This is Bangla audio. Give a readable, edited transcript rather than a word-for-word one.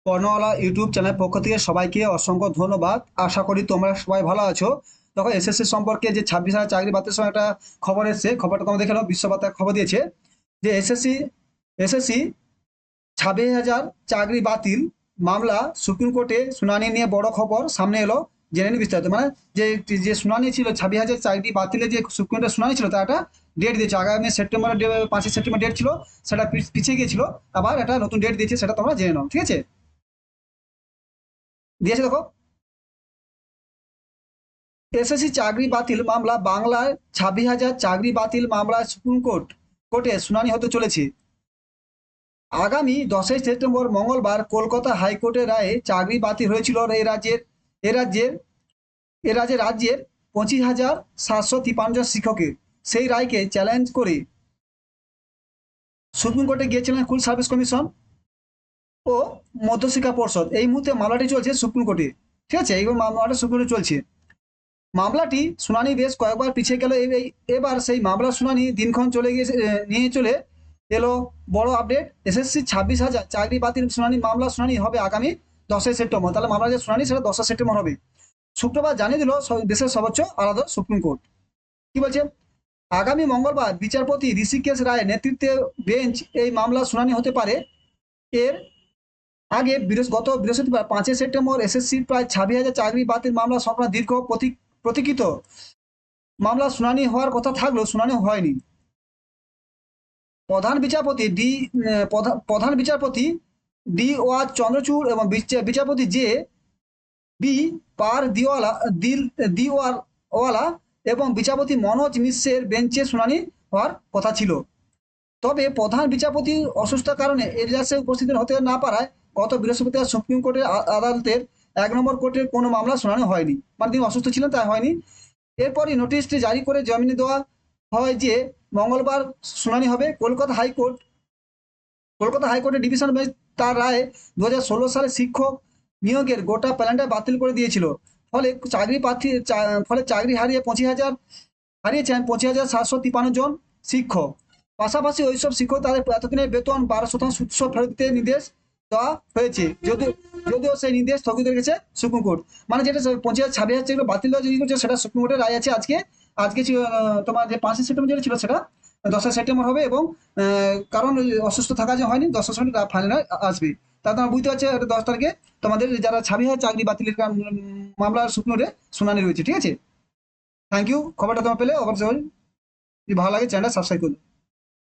কর্ণওয়ালা ইউটিউব চ্যানেল পক্ষ থেকে সবাইকে অসংখ্য ধন্যবাদ। আশা করি তোমরা সবাই ভালো আছো। দেখো, এসএসসি সম্পর্কে যে 26,000 চাকরি বাতিলের সময় একটা খবর এসেছে, খবরটা তোমরা দেখে নাও। বিশ্ববার্তা খবর দিয়েছে যে এসএসসি 26,000 চাকরি বাতিল মামলা সুপ্রিম কোর্টে শুনানি নিয়ে বড় খবর সামনে এলো। জেনে নিন বিস্তারিত। মানে যে যে শুনানি ছিল 26,000 চাকরি বাতিলের, যে সুপ্রিম কোর্টের শুনানি ছিল, তার একটা ডেট দিয়েছে। আগামী সেপ্টেম্বর 5 সেপ্টেম্বর ডেট ছিল, সেটা পিছিয়ে গিয়েছিল। আবার একটা নতুন ডেট দিয়েছে, সেটা তোমরা জেনে নাও, ঠিক আছে? দিয়েছে দেখো। এসএসসি চাকরি বাতিল মামলা বাংলায় 26,000 চাকরি বাতিল মামলা সুপ্রিম কোর্টে শুনানি হতে চলেছে আগামী 10 সেপ্টেম্বর মঙ্গলবার। কলকাতা হাইকোর্টের রায়ে চাকরি বাতিল হয়েছিল এ রাজ্যের রাজ্যের 25,753 জন শিক্ষকের। সেই রায়কে চ্যালেঞ্জ করে সুপ্রিম কোর্টে গিয়েছিলেন স্কুল সার্ভিস কমিশন ও মধ্যশিক্ষা পর্ষদ। এই মুহূর্তে মামলাটি চলছে সুপ্রিম কোর্টে, ঠিক আছে? এই মামলাটা সুপ্রিম কোর্টে চলছে। মামলাটি শুনানি বেশ কয়েকবার পিছিয়ে গেল। এবার সেই মামলার শুনানি দিনক্ষণ চলে গিয়েছে, নিয়ে চলে এলো বড় আপডেট। এসএসসি 26,000 চাকরি বাতিল শুনানি, মামলা শুনানি হবে আগামী 10 সেপ্টেম্বর। তাহলে মামলা যে শুনানি, সেটা 10 সেপ্টেম্বর হবে। শুক্রবার জানিয়ে দিল দেশের সর্বোচ্চ আদালত সুপ্রিম কোর্ট। কি বলছে? আগামী মঙ্গলবার বিচারপতি ঋষিকেশ রায়ের নেতৃত্বে বেঞ্চ এই মামলা শুনানি হতে পারে। এর আগে গত বৃহস্পতিবার 5 সেপ্টেম্বর এসএসসির প্রায় 26,000 চাকরি বাতিল মামলা সংক্রান্ত দীর্ঘ প্রতীক্ষিত মামলা শুনানি হওয়ার কথা থাকলেও শুনানি হয়নি। প্রধান বিচারপতি ডি ওয়ার চন্দ্রচূড় এবং বিচারপতি জে বি পার দিওয়ালা এবং বিচারপতি মনোজ মিশ্রের বেঞ্চে শুনানি হওয়ার কথা ছিল। তবে প্রধান বিচারপতি অসুস্থতার কারণে এজলাসে উপস্থিত হতে না পারায় গত বৃহস্পতিবার সুপ্রিম কোর্টের আদালতের 1 নম্বর কোর্টের কোনো মামলা শুনানি হয়নি। মানে তিনি অসুস্থ ছিলেন, তাই হয়নি। এরপরই নোটিশটি জারি করে জামিন দেওয়া হয় যে মঙ্গলবার শুনানি হবে। কলকাতা হাইকোর্টের ডিভিশন বেঞ্চ তার রায়ে 2016 সালে শিক্ষক নিয়োগের গোটা প্ল্যানটা বাতিল করে দিয়েছিল। ফলে চাকরি হারিয়েছেন 25,753 জন শিক্ষক। পাশাপাশি ওইসব শিক্ষক তাদের এতদিনের বেতন 12% সুদ ফেরত দিতে নির্দেশ দেওয়া হয়েছে। যদিও সেই নির্দেশ স্থগিত রেখেছে সুপ্রিম কোর্ট। মানে যেটা 26,000 যেগুলো বাতিল দেওয়া যেগুলো করছে, সেটা সুপ্রিম কোর্টের রায় আছে আজকে। আজকে তোমার যে 5 সেপ্টেম্বর যেটা ছিল, সেটা 10 সেপ্টেম্বর হবে। এবং কারণ ওই অসুস্থ থাকা যে হয়নি, 10 সেপ্টেম্বর ফাইনাল আসবে। তা তোমার বুঝতে পারছে, 10 তারিখে তোমাদের যারা 26,000 চাকরি বাতিলের মামলা সুপ্রিম কোর্টে শুনানি রয়েছে, ঠিক আছে? Thank you. খবরটা তোমার পেলে অবশ্যই যদি ভালো লাগে চ্যানেলটা সাবস্ক্রাইব করবে।